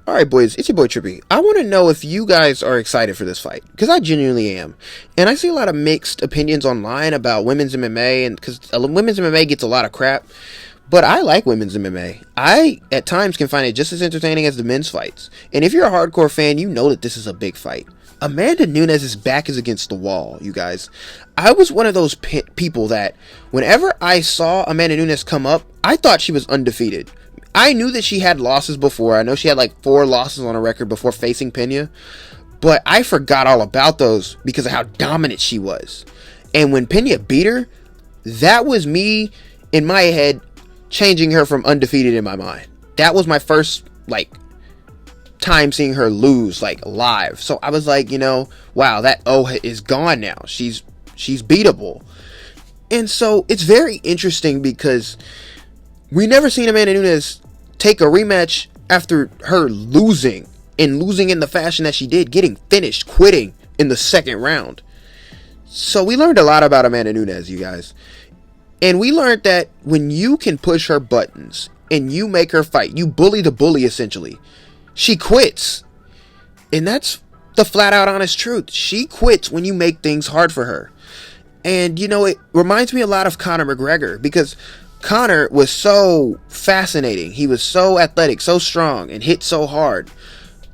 Alright, boys, it's your boy Trippy. I want to know if you guys are excited for this fight, because I genuinely am. And I see a lot of mixed opinions online about women's MMA, and because women's MMA gets a lot of crap, but I like women's MMA. I, at times, can find it just as entertaining as the men's fights. And if you're a hardcore fan, you know that this is a big fight. Amanda Nunes' back is against the wall, you guys. I was one of those people that, whenever I saw Amanda Nunes come up, I thought she was undefeated. I knew that she had losses before. I know she had like 4 losses on a record before facing Peña. But I forgot all about those because of how dominant she was. And when Peña beat her, that was me, in my head, changing her from undefeated in my mind. That was my first, time seeing her lose, live. So I was like, wow, that O is gone now. She's beatable. And so it's very interesting because we never seen Amanda Nunes take a rematch after her losing in the fashion that she did, getting finished, quitting in the second round. So we learned a lot about Amanda Nunes, you guys. And we learned that when you can push her buttons and you make her fight, you bully the bully essentially, she quits. And that's the flat out honest truth. She quits when you make things hard for her. And it reminds me a lot of Conor McGregor, because Conor was so fascinating. He was so athletic, so strong, and hit so hard.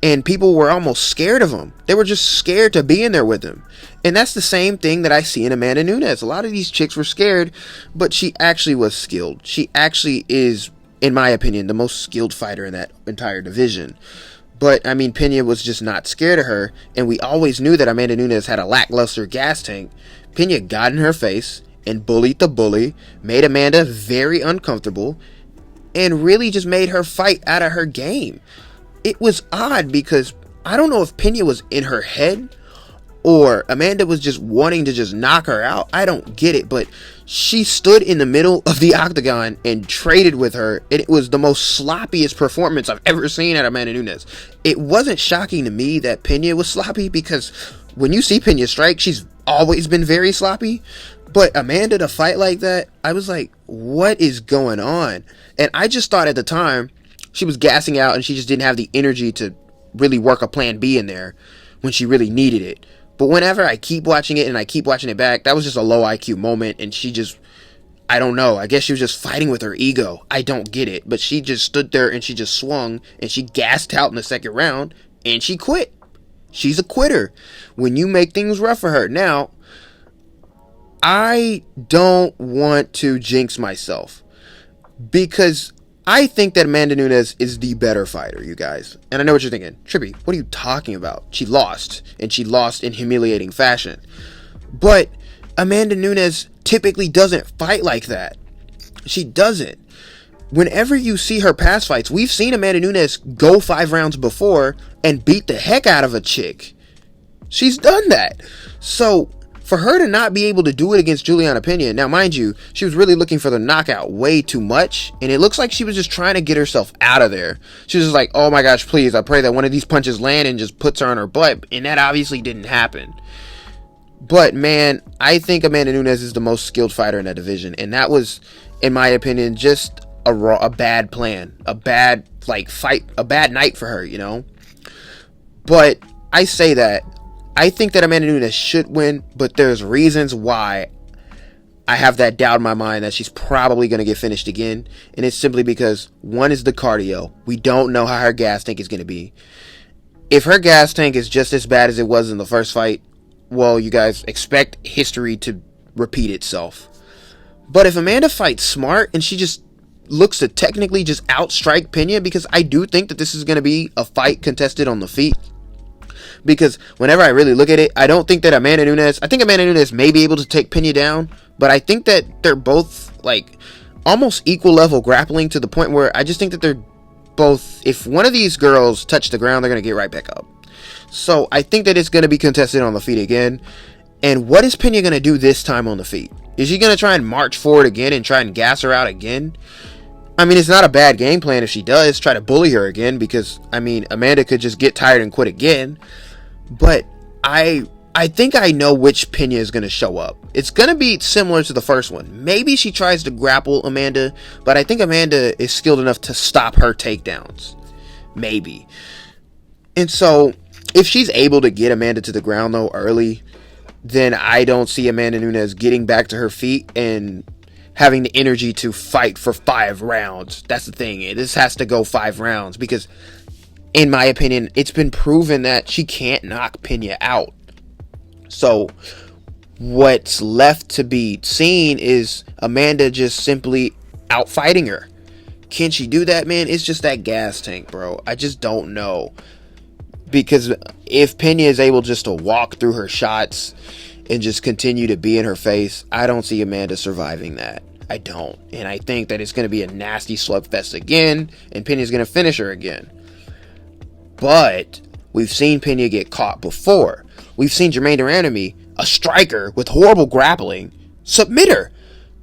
And people were almost scared of him. They were just scared to be in there with him. And that's the same thing that I see in Amanda Nunes. A lot of these chicks were scared, but she actually was skilled. She actually is, in my opinion, the most skilled fighter in that entire division. But, Peña was just not scared of her. And we always knew that Amanda Nunes had a lackluster gas tank. Peña got in her face and bullied the bully, made Amanda very uncomfortable, and really just made her fight out of her game. It was odd because I don't know if Peña was in her head or Amanda was just wanting to just knock her out. I don't get it, but she stood in the middle of the octagon and traded with her, and it was the most sloppiest performance I've ever seen at Amanda Nunes. It wasn't shocking to me that Peña was sloppy, because when you see Peña strike, she's always been very sloppy. But Amanda to fight like that, I was like, what is going on? And I just thought at the time she was gassing out and she just didn't have the energy to really work a plan B in there when she really needed it. But whenever I keep watching it and I keep watching it back, that was just a low IQ moment, and she just, I don't know, I guess she was just fighting with her ego. I don't get it. But she just stood there and she just swung and she gassed out in the second round and she quit. She's a quitter when you make things rough for her. Now, I don't want to jinx myself, because I think that Amanda Nunes is the better fighter, you guys. And I know what you're thinking. Trippy, what are you talking about? She lost, and she lost in humiliating fashion. But Amanda Nunes typically doesn't fight like that. She doesn't. Whenever you see her past fights, we've seen Amanda Nunes go 5 rounds before and beat the heck out of a chick. She's done that. So for her to not be able to do it against Julianna Peña, now mind you, she was really looking for the knockout way too much, and it looks like she was just trying to get herself out of there. She was just like, oh my gosh, please, I pray that one of these punches land and just puts her on her butt, and that obviously didn't happen. But man, I think Amanda Nunes is the most skilled fighter in that division, and that was, in my opinion, just a bad plan, a bad fight, a bad night for her, But I say that I think that Amanda Nunes should win, but there's reasons why I have that doubt in my mind that she's probably going to get finished again. And it's simply because, one is the cardio. We don't know how her gas tank is going to be. If her gas tank is just as bad as it was in the first fight, well, you guys expect history to repeat itself. But if Amanda fights smart and she just looks to technically just outstrike Peña, because I do think that this is going to be a fight contested on the feet. Because whenever I really look at it, I don't think that I think Amanda Nunes may be able to take Peña down, but I think that they're both almost equal level grappling, to the point where I just think that they're both, if one of these girls touch the ground, they're going to get right back up. So I think that it's going to be contested on the feet again. And what is Peña going to do this time on the feet? Is she going to try and march forward again and try and gas her out again? It's not a bad game plan if she does try to bully her again, because Amanda could just get tired and quit again. But I think I know which Peña is going to show up. It's going to be similar to the first one. Maybe she tries to grapple Amanda, but I think Amanda is skilled enough to stop her takedowns. maybe. And so, if she's able to get Amanda to the ground though early, then I don't see Amanda Nunes getting back to her feet and having the energy to fight for 5 rounds. That's the thing. This has to go 5 rounds because, in my opinion, it's been proven that she can't knock Peña out. So, what's left to be seen is Amanda just simply outfighting her. Can she do that, man? It's just that gas tank, bro. I just don't know. Because if Peña is able just to walk through her shots and just continue to be in her face, I don't see Amanda surviving that. I don't. And I think that it's going to be a nasty slugfest again, and Peña's going to finish her again. But we've seen Peña get caught before. We've seen Germaine de Randamie, a striker with horrible grappling, submit her.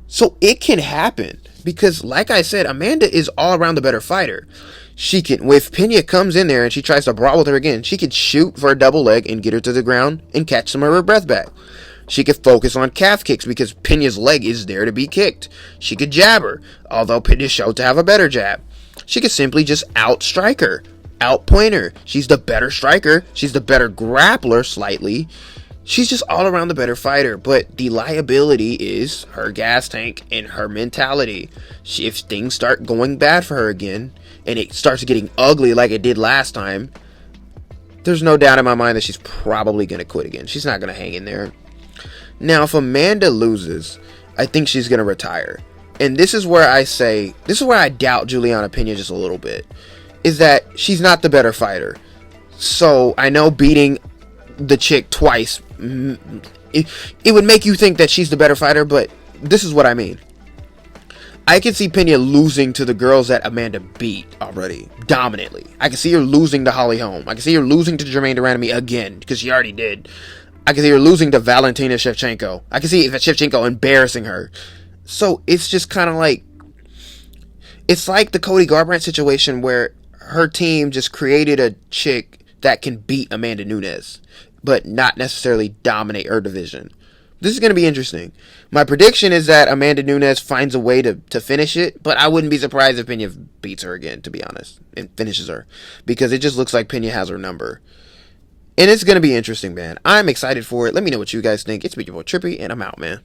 So it can happen. Because, like I said, Amanda is all around the better fighter. She can, if Peña comes in there and she tries to brawl with her again, she can shoot for a double leg and get her to the ground and catch some of her breath back. She could focus on calf kicks because Peña's leg is there to be kicked. She could jab her, although Peña showed to have a better jab. She could simply just outstrike her, outpoint her. She's the better striker. She's the better grappler slightly. She's just all around the better fighter, but the liability is her gas tank and her mentality. If things start going bad for her again, and it starts getting ugly like it did last time, there's no doubt in my mind that she's probably going to quit again. She's not going to hang in there. Now, if Amanda loses, I think she's going to retire. And this is where I doubt Julianna Peña just a little bit, is that she's not the better fighter. So, I know beating the chick twice, it would make you think that she's the better fighter, but this is what I mean. I can see Peña losing to the girls that Amanda beat already, dominantly. I can see her losing to Holly Holm. I can see her losing to Germaine de Randamie again, because she already did. I can see her losing to Valentina Shevchenko. I can see Shevchenko embarrassing her. So, it's just kind of like, it's like the Cody Garbrandt situation where her team just created a chick that can beat Amanda Nunes, but not necessarily dominate her division. This is going to be interesting. My prediction is that Amanda Nunes finds a way to finish it, but I wouldn't be surprised if Peña beats her again, to be honest, and finishes her, because it just looks like Peña has her number. And it's going to be interesting, man. I'm excited for it. Let me know what you guys think. It's been your boy Trippy, and I'm out, man.